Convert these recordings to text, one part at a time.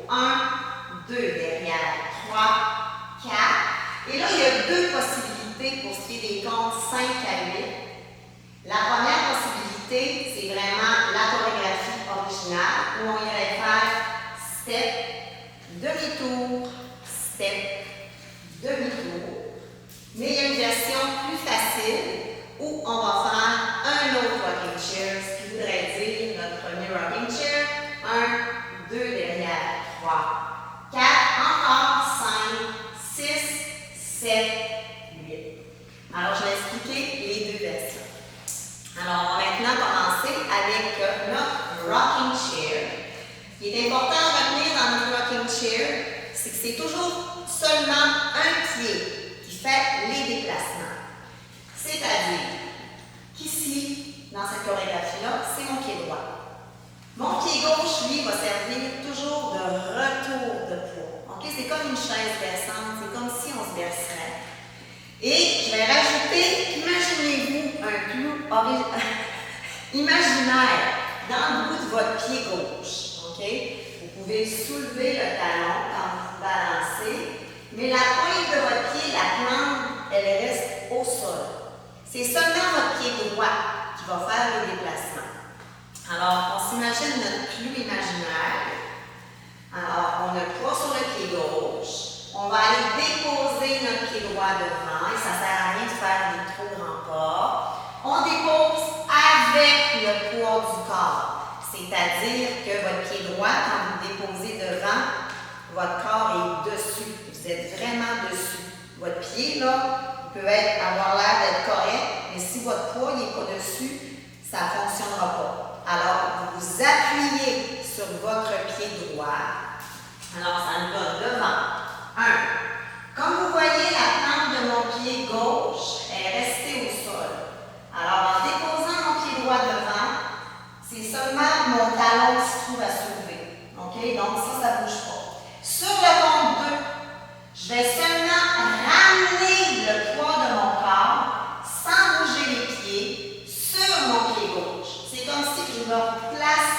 1, 2, derrière, 3, 4. Et là, il y a deux possibilités pour ce qui est des comptes 5 à 8. La première possibilité, c'est vraiment la chorégraphie originale, où on irait faire step, demi-tour, step, demi-tour. Mais il y a une version plus facile où on va faire un autre rocking chair, ce qui voudrait dire notre premier rocking chair. 1, 2 derrière, 3, 4, encore 5, 6, 7, 8. Alors, je vais expliquer les deux versions. Alors, on va maintenant commencer avec notre rocking chair. Ce qui est important à retenir dans notre rocking chair, c'est que c'est toujours seulement un pied qui fait les déplacements. C'est-à-dire qu'ici, dans cette chorégraphie-là, c'est mon pied droit. Mon pied gauche, lui, va servir toujours de retour de poids. Okay? C'est comme une chaise versante, c'est comme si on se verserait. Et je vais rajouter, imaginez-vous un clou imaginaire dans le bout de votre pied gauche. Okay? Vous pouvez soulever le talon quand vous balancez, mais la pointe de votre pied, la plante, elle reste au sol. C'est seulement votre pied droit qui va faire les déplacements. Alors, on s'imagine notre clou imaginaire. Alors, on a le poids sur le pied gauche. On va aller déposer notre pied droit devant et ça ne sert à rien de faire des trop grands pas. On dépose avec le poids du corps. C'est-à-dire que votre pied droit, quand vous le déposez devant, votre corps est dessus. Vous êtes vraiment dessus. Votre pied, là, il peut avoir l'air d'être correct, mais si votre poids n'est pas dessus, ça ne fonctionnera pas. Alors, vous vous appuyez sur votre pied droit. Alors, ça nous donne devant. 1. Comme vous voyez, la plante de mon pied gauche est restée au sol. Alors, en déposant mon pied droit devant, c'est seulement mon talon qui se trouve à soulever. OK? Donc, ça ne bouge pas. Sur le compte 2, je vais seulement ramener le poids de mon corps sans bouger les pieds sur mon pied gauche. C'est comme si je me place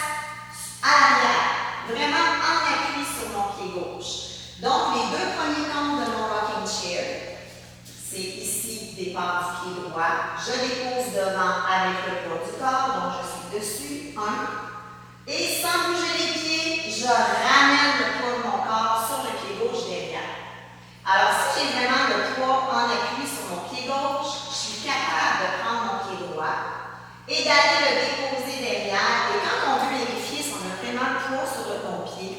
à l'arrière, vraiment en appui sur mon pied gauche. Donc, les deux premiers comptes de mon rocking chair, c'est ici, départ du pied droit. Je dépose devant avec le poids du corps, donc je suis dessus, 1. Et sans bouger les pieds, je ramène le poids de mon corps sur le pied gauche derrière. Alors, si j'ai vraiment le poids en appui sur mon pied gauche, je suis capable de prendre mon pied droit et d'aller le déposer derrière. Et quand on veut vérifier si on a vraiment le poids sur le bon pied,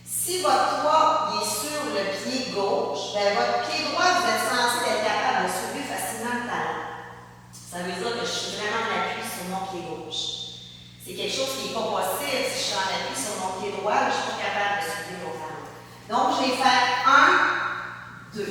si votre poids est sur le pied gauche, bien, votre pied droit, vous êtes censé être capable de soulever facilement le talon. Ça veut dire que je suis vraiment en appui sur mon pied gauche. C'est quelque chose qui n'est pas possible si je suis en appui sur mon pied droit, je ne suis pas capable de soulever mon talon. Donc, je vais faire 1, 2.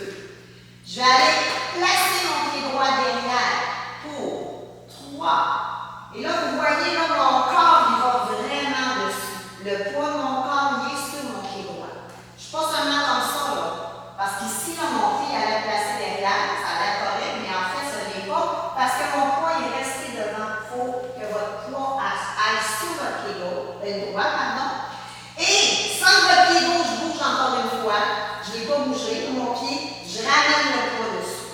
Je vais aller placer mon pied droit derrière pour 3. Et là, vous voyez, là, mon corps, il va vraiment dessus. Le poids de mon corps, il est sur mon pied droit. Je ne suis pas seulement comme ça, là. Parce qu'ici, là, mon pied allait placer derrière, ça a l'air correct, mais en fait, ce n'est pas. Parce que mon poids est resté devant. Il faut que votre poids aille sur votre pied droit, Et sans que votre pied gauche bouge encore une fois, je ne l'ai pas bougé, mon pied, je ramène le poids dessus.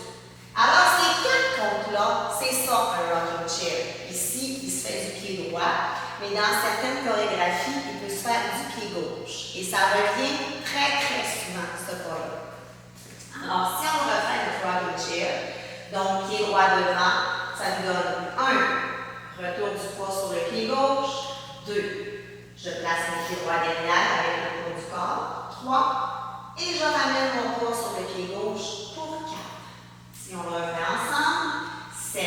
Alors, ces 4 comptes-là, c'est ça un rocking chair. Ici, il se fait du pied droit, mais dans certaines chorégraphies, il peut se faire du pied gauche. Et ça revient très, très souvent, ce pas-là. Alors, si on refait le rocking chair, donc pied droit devant, ça nous donne 1, retour du poids sur le pied gauche, 2, je place mon pied droit derrière avec le poids du corps, 3, et je ramène mon poids sur le pied gauche pour 4. Si on le refait ensemble, 7,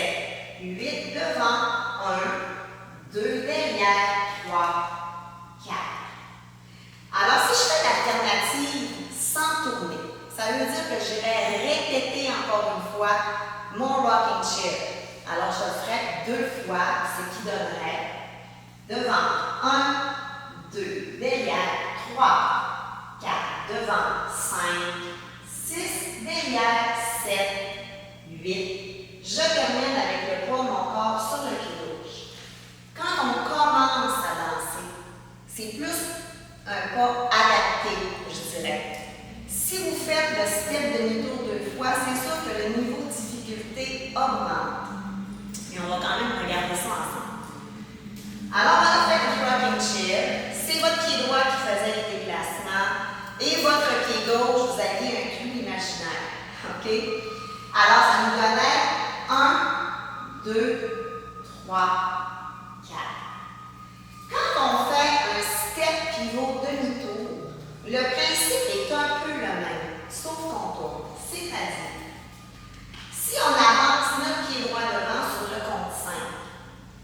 8 devant, 1, 2 derrière, 3, 4. Alors, si je fais l'alternative sans tourner, ça veut dire que je vais répéter encore une fois mon rocking chair. Alors, je le ferai 2 fois, ce qui donnerait devant 1, 2, derrière 3, 4, devant 5, 6, derrière 7, 8. Je termine avec le poids de mon corps sur le pied gauche. Quand on commence à danser, c'est plus un pas adapté, je dirais. Si vous faites le step demi-tour 2 fois, c'est sûr que le niveau de difficulté augmente. Mais on va quand même regarder ça ensemble. Alors, on a fait le rocking chair. C'est votre pied droit qui faisait le déplacement. Et votre pied gauche, vous aviez un clou imaginaire. OK? Alors, ça nous donnait 1, 2, 3, 4. Quand on fait un step pivot demi-tour, le principe est un peu le même, sauf qu'on tourne. C'est-à-dire, si on avance notre pied droit devant sur le compte 5,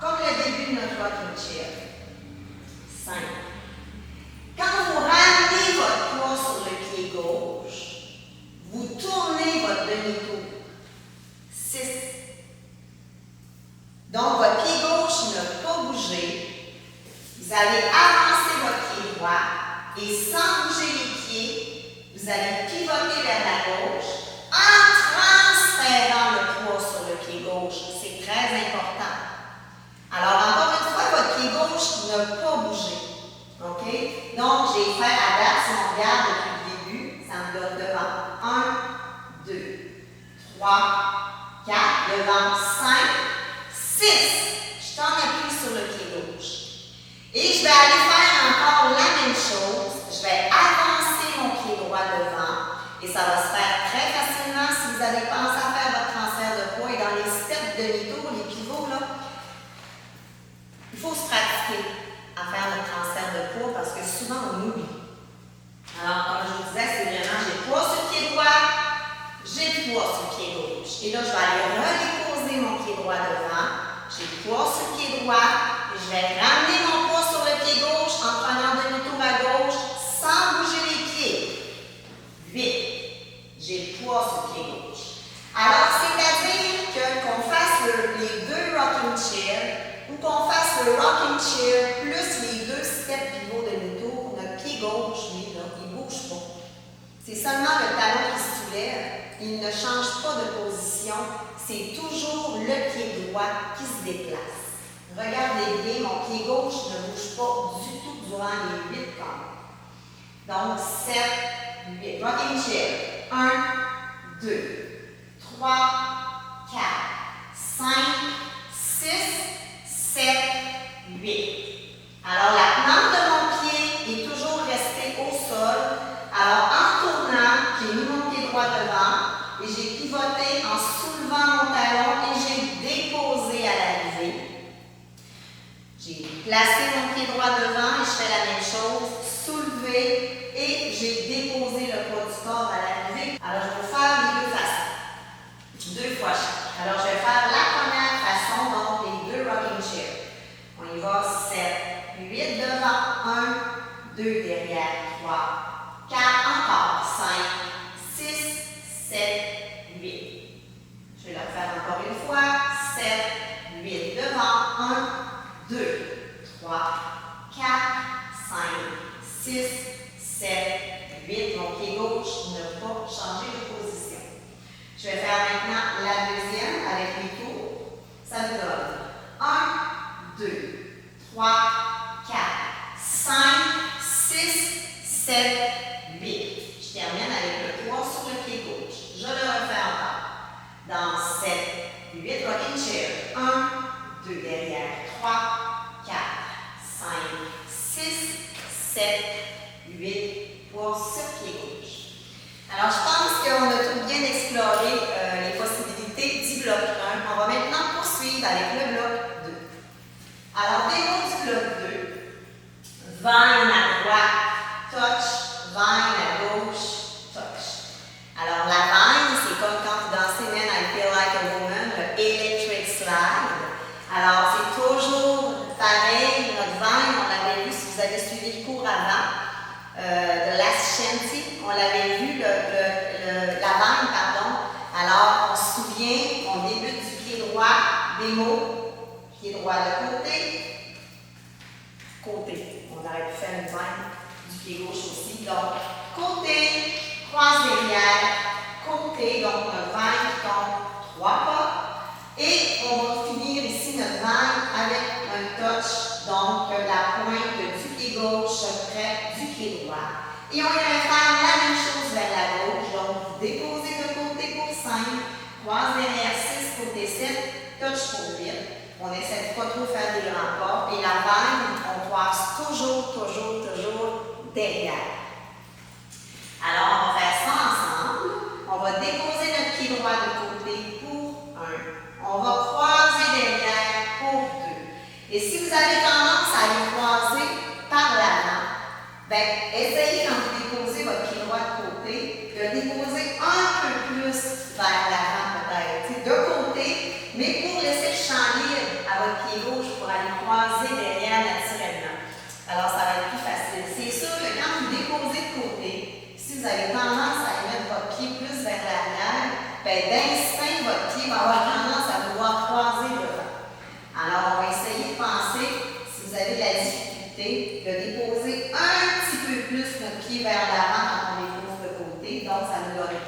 comme le début de notre rocking chair, 5. Quand vous ramenez votre poids sur le pied gauche, vous tournez votre demi-tour, 6. Donc, votre pied gauche n'a pas bougé. Vous allez avancer votre pied droit et sans bouger les pieds, vous allez pivoter vers la gauche en transférant le poids sur le pied gauche. C'est très important. Alors, encore une fois, votre pied gauche n'a pas bougé. OK? Donc, j'ai fait à date, si on regarde depuis le début, ça me donne devant 1, 2, 3, 4, devant 5, 6. Je t'en appuie sur le pied gauche. Et je vais aller faire encore la même chose. Je vais avancer mon pied droit devant. Et ça va se faire très facilement si vous avez pensé à faire votre transfert de poids. Et dans les steps demi-tour, les pivots, là, il faut se pratiquer à faire le transfert de poids parce que souvent on oublie. Alors, comme je vous disais, c'est vraiment j'ai poids sur le pied droit, j'ai poids sur le pied gauche. Et là, je vais aller redéposer mon pied droit devant, j'ai poids sur le pied droit, et je vais ramener mon poids sur le pied gauche en prenant demi-tour à gauche sans bouger les pieds. 8. J'ai poids sur le pied gauche. Alors, c'est-à-dire qu'on fasse les deux rocking chairs ou qu'on fasse le rocking chair plus les deux steps pivots demi-tour, notre pied gauche, lui, là, il ne bouge pas. C'est seulement le talon qui se soulève, il ne change pas de position, c'est toujours le pied droit qui se déplace. Regardez bien, mon pied gauche ne bouge pas du tout durant les 8 comptes. Donc, 7, 8. Rocking chair. 1, 2, 3, 4, 5, 6, 7, 8. Alors, la plante de mon pied est toujours restée au sol. Alors, en tournant, j'ai mis mon pied droit devant et j'ai pivoté en soulevant mon talon et j'ai déposé à l'arrivée. J'ai placé mon pied droit devant et je fais la même chose, soulevé et j'ai déposé le poids du corps à l'arrivée. Alors, je vais faire les deux façons, 2 fois chaque. Alors, je vais faire la première façon, donc les deux rocking chairs. On y va, 7, 8 devant, 1, 2 derrière, 3, 4, encore, 5, 6, 7, 8. Je vais le refaire encore une fois, 7, 8 devant, 1, 2, 3, 4, 5, 6, 7, 8. Mon pied gauche n'a pas changé de position. Je vais faire maintenant la deuxième avec les tours. Ça me donne 1, 2, 3, 4, 5, 6, 7, 8. Je termine avec le poids sur le pied gauche. Je le refais encore. Dans 7, 8, rocking chair. 1, 2 derrière, 3, 4, 5, 6, 7, 8, poids sur le pied gauche. Alors, je pense qu'on a tout bien exploré les possibilités du bloc 1. On va maintenant poursuivre avec le bloc 2. Alors, démo du bloc 2. Vine à droite, touch, vine à gauche, touch. Alors, la vine, c'est comme quand vous dansez Men I Feel Like a Woman, le electric slide. Alors, c'est toujours pareil, notre vine, on l'avait vu si vous avez suivi le cours avant. De Last Shanty, on l'avait vu, la vine, pardon. Alors, on se souvient, on débute du pied droit, démo, pied droit de côté, côté. On aurait pu faire une vine du pied gauche aussi. Donc, côté, croise derrière, côté, donc notre vine qui tombe 3 pas. Et on va finir ici notre vine avec un touch, donc la pointe du pied gauche près du pied pied droit. Et on irait faire la même chose vers la gauche. Donc, vous déposez de côté pour 5, croise derrière 6, côté 7, touch pour 8. On essaie de ne pas trop faire des grands pas. Et la vague, on croise toujours derrière. Alors, on va faire ça ensemble. On va déposer notre pied droit de côté pour 1. On va croiser derrière pour 2. Et si vous avez tendance à les croiser par l'avant, bien, essayez quand vous déposez votre pied droit de côté, de le déposer un peu plus vers l'avant peut-être, de côté, mais pour laisser le champ libre à votre pied gauche pour aller croiser derrière naturellement. Alors, ça va être plus facile. C'est sûr que quand vous déposez de côté, si vous avez tendance à mettre votre pied plus vers l'arrière, bien, d'instinct, votre pied va avoir tendance à vouloir croiser devant. Alors, on va essayer de penser, si vous avez de la difficulté, de déposer un petit peu plus notre pied vers l'avant quand on dépose de côté. Donc, ça nous donne 1.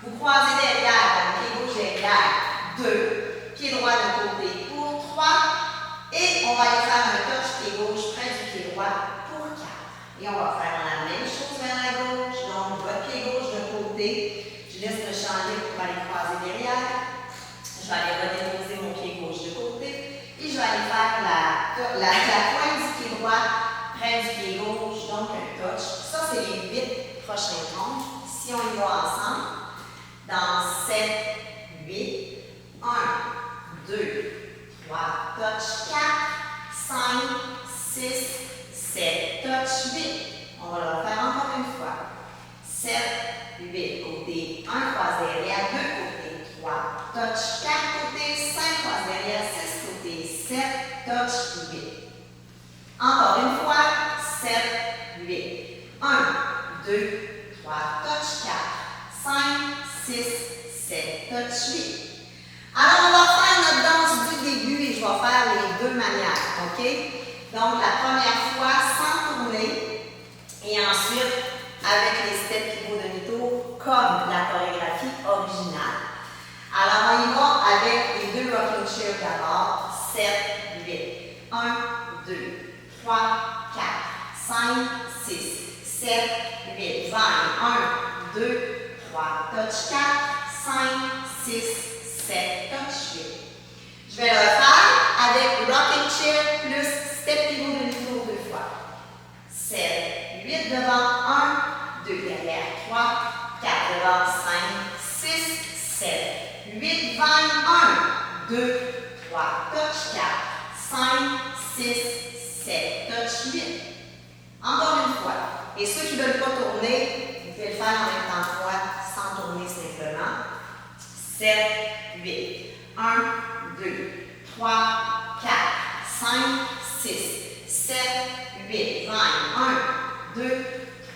Vous croisez derrière, donc pied gauche derrière, 2. Pied droit de côté pour 3. Et on va aller faire un touch pied gauche près du pied droit pour 4. Et on va faire la même chose vers la gauche. Donc, votre pied gauche de côté. Je laisse le champ libre pour aller croiser derrière. Je vais aller redéposer mon pied gauche de côté. Et je vais aller faire la pointe du pied droit près du pied gauche, donc un touch. Ça, c'est les 8 prochains ronds. Si on y va ensemble, dans 7, 8, 1, 2, 3, touch, 4, 5, 6, 7, touch, 8. On va le refaire encore une fois. 7, 8, côté 1, croise derrière, 2 côté, 3, touch, 4 côté, 5 croise derrière, 6 côté, 7, touch, 8. Encore une fois, 7, 8. 1, 2, 3, touch, 4, 5, 6, 7, touch, 8. Alors, on va faire notre danse du début et je vais faire les deux manières, OK? Donc, la première fois, sans tourner et ensuite avec les steps pivots demi-tour comme la chorégraphie originale. Alors, on y va avec les deux rocking chairs d'abord. 7, 8. 1, 2, 3, 4, 5, 6, 7, 8. 20. 1, 2, 3, touch 4, 5, 6, 7, touch 8. Je vais le faire avec rocking chair plus step pivot demi-tour 2 fois. 7, 8 devant, 1, 2 derrière, 3, 4 devant, 5, 6, 7, 8, 20, 1, 2, 3, touch 4, 5, 6, 7, touch 8. Encore une fois. Et ceux qui ne veulent pas tourner, vous pouvez le faire en même temps que moi, sans tourner simplement. 7, 8, 1, 2, 3, 4, 5, 6, 7, 8, 20, 1, 2,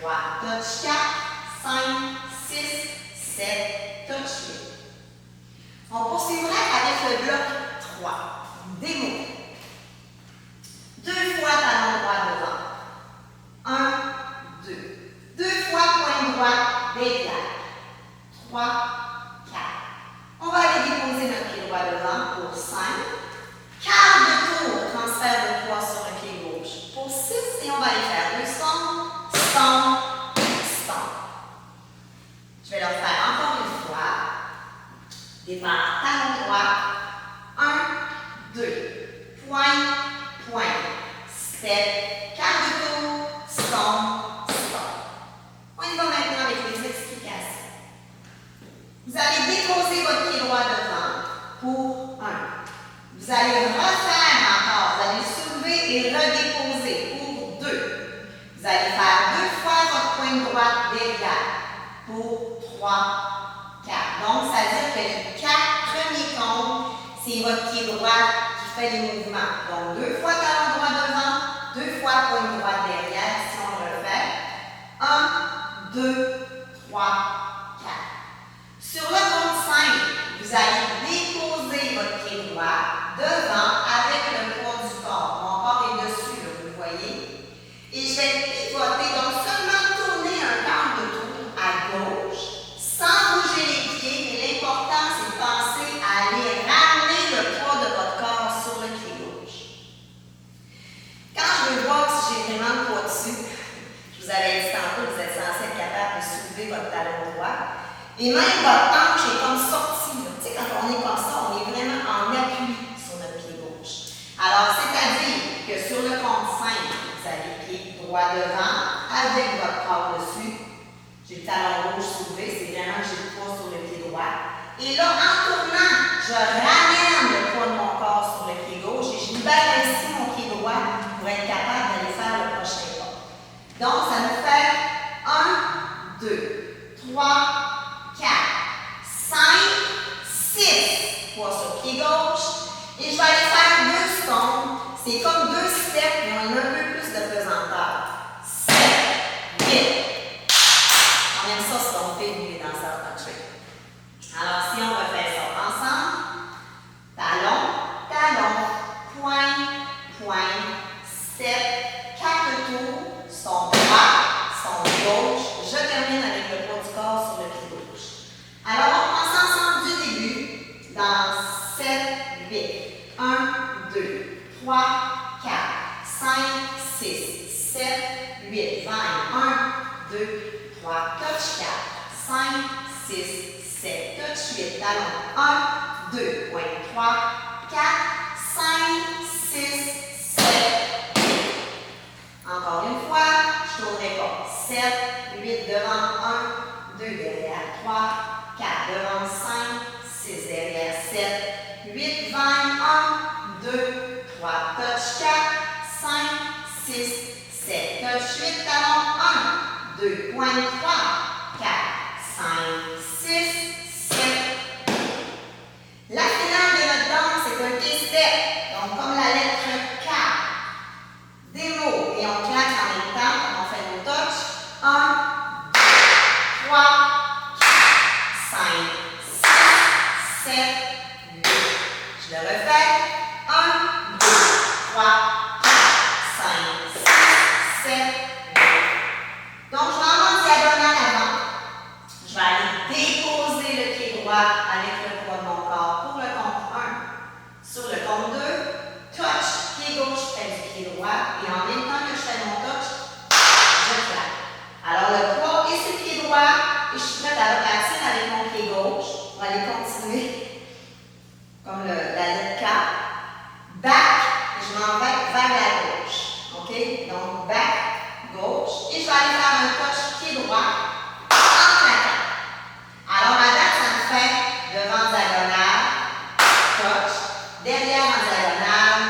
3, touch 4, 5, 6, 7, touch 8. On poursuivrait avec le bloc 3, démo. 2 fois talon droit devant. 1, 2. 2 fois pointe droite derrière. 3, 4. On va aller déposer notre pied droit devant pour 5. Quart de tour, transfert de poids sur le pied gauche pour 6. Et on va aller faire 2 stompes, stompes, stompes. Je vais le faire encore une fois. Départ talon droit. 1, 2. Pointe, pointe. Step, quart de tour, stomp, stomp. On y va maintenant avec les explications. Vous allez déposer votre pied droit devant pour 1. Vous allez refaire encore. Vous allez soulever et redéposer pour 2. Vous allez faire 2 fois votre pointe droite derrière pour 3, 4. Donc, ça veut dire que les 4 premiers comptes, c'est votre pied droit qui fait les mouvements. Donc, 2 fois talon droit devant, 2 fois pointe droite derrière, si on le fait. 1, 2, 3, 4. Sur le compte 5, vous allez déposer votre pied droit devant avec le poids du corps. Mon corps est dessus, là, vous le voyez. Et je vais pivoter, donc seulement tourner un quart de tour à gauche, sans bouger les pieds, mais l'important, c'est de penser à aller ramener le poids de votre corps sur le pied gauche. Quand je veux voir si j'ai vraiment le poids dessus, je vous Et même votre hanche est comme sortie. Tu sais, quand on est comme ça, on est vraiment en appui sur notre pied gauche. Alors, c'est-à-dire que sur le compte 5, vous avez le pied droit devant avec votre corps dessus. J'ai le talon gauche soulevé, c'est vraiment que j'ai le poids sur le pied droit. Et là, en tournant, je ramène le poids de mon corps sur le pied gauche et je libère ainsi mon pied droit pour être capable d'aller faire le prochain pas. Donc, ça nous fait 1, 2, 3, 4, 5, 6 poids sur le pied gauche. Et je vais aller faire 2 stones. C'est comme 2 steps, mais on a un peu plus de pesanteur. 7, 8. On aime ça, stomper, nous, les danseurs country. Alors, si on refait ça ensemble, talon, talon, pointe, pointe, step, 4 tours, stomp droit, stomp gauche. Je termine avec le poids du corps sur le pied gauche. Alors, on commence ensemble du début dans 7, 8. 1, 2, 3, 4, 5, 6, 7, 8, 20. 1, 2, 3, touch 4, 5, 6, 7, touch 8, talon 1, 2, pointe 3, 4, 5, 6, 7, 8. Encore une fois, je ne tournerai pas. 7, 8 devant 1, 2 derrière 3, 4 devant 5, 6 derrière 7, 8, 20, 1, 2, 3, touch 4, 5, 6, 7, touch 8, talon 1, 2, pointe 3, 4, 5, 6, 7. La finale de notre danse, c'est un K-step. Donc, comme la lettre K. Des mots. Et on claque en même temps, comme on fait nos touches. 1, 2, 3, 4, 5, 6, 7, 8. Je le refais. 1, 2, 3, 4, 5, 6, 7, 8. Donc, je vais en diagonale avant. Je vais aller déposer le pied droit avec le poids de mon corps pour le compte 1. Sur le compte 2, touch, pied gauche près du pied droit. Et en même temps que je fais mon touch, je claque. Alors, le poids est sur le pied droit et je suis prête à repartir avec mon pied gauche. On va aller continuer comme la lettre K. Back, je m'en vais vers la gauche. OK? Donc, back, gauche. Et je vais aller faire un touch pied droit en claquant. Alors, à date, ça me fait devant diagonale, touch, derrière en diagonale,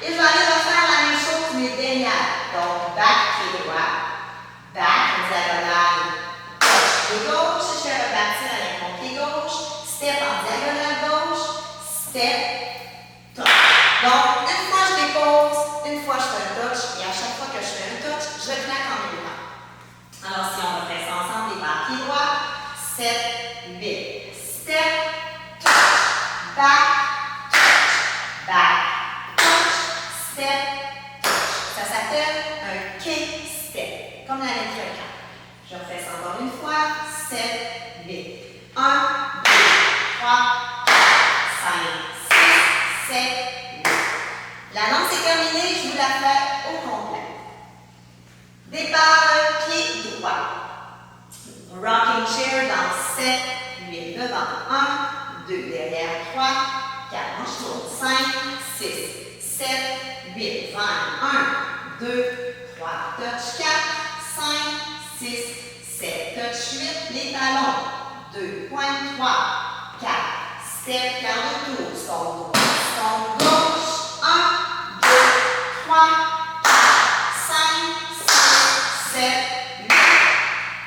et je vais aller refaire la même chose, mais derrière. Donc, back, pied droit, back, en diagonale, touch, pied gauche. Je vais repartir avec mon pied gauche, step en diagonale gauche, step, touch. Donc, une fois je dépose, une fois je fais un touch, et à chaque fois que je fais un touch, je claque en même temps. Alors, si on refait ça ensemble, des pas pied droit, 7, 8. Step, touch, back, touch, step, touch. Ça s'appelle un K-step, comme la lettre K. Je refais ça encore une fois. 7, 8. 1, 2, 3, 4, 5, 6, 7, 8. La danse est terminée, je vous la fais au complet. Départ, pied droit. Rocking chair dans 7, 8 devant 1, 2 derrière 3, 4, je tourne 5, 6, 7, 8, 20, 1, 2, 3, touch 4, 5, 6, 7, touch 8, les talons, 2, pointe 3, 4, step, quart de tour, stone droit, stone gauche, 1, 2, 3, 4, 5, 6, 7, 8.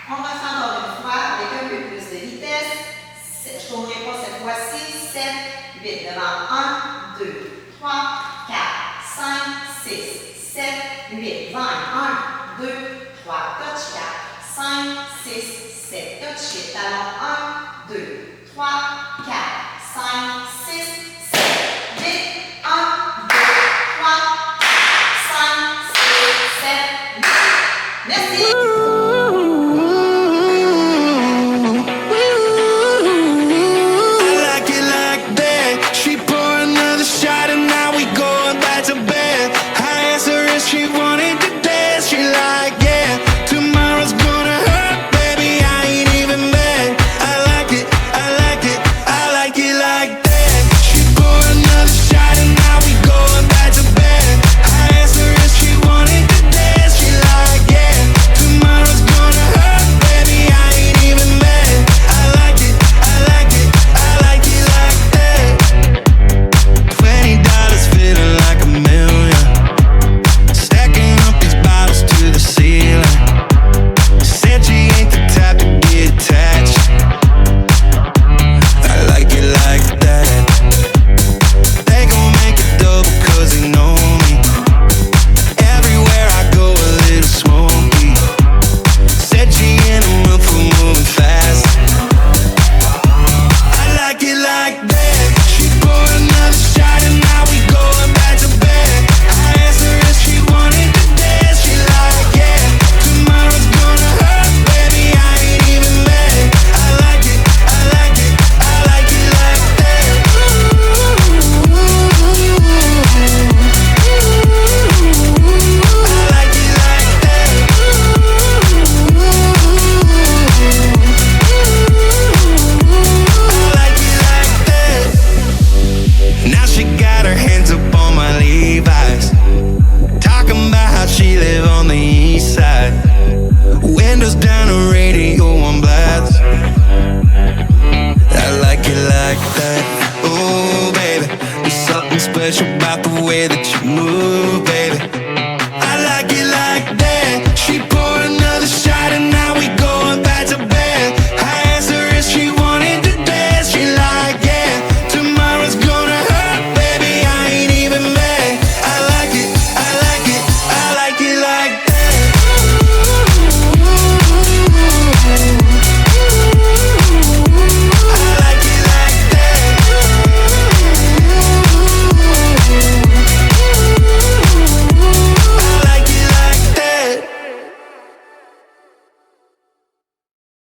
On refait encore une fois avec un peu plus de vitesse. Je ne tournerai pas cette fois-ci. 7, 8 devant 1, 2, 3, 4, 5, 6, 7, 8, 20, 1, 2, 3, touch 4, 5, 6, 7, touch 8, talon 1, 2, 3, 4, 5, 6, 7, 8, 1, 2, 3, 4, 5, 6, 7, 8. Merci!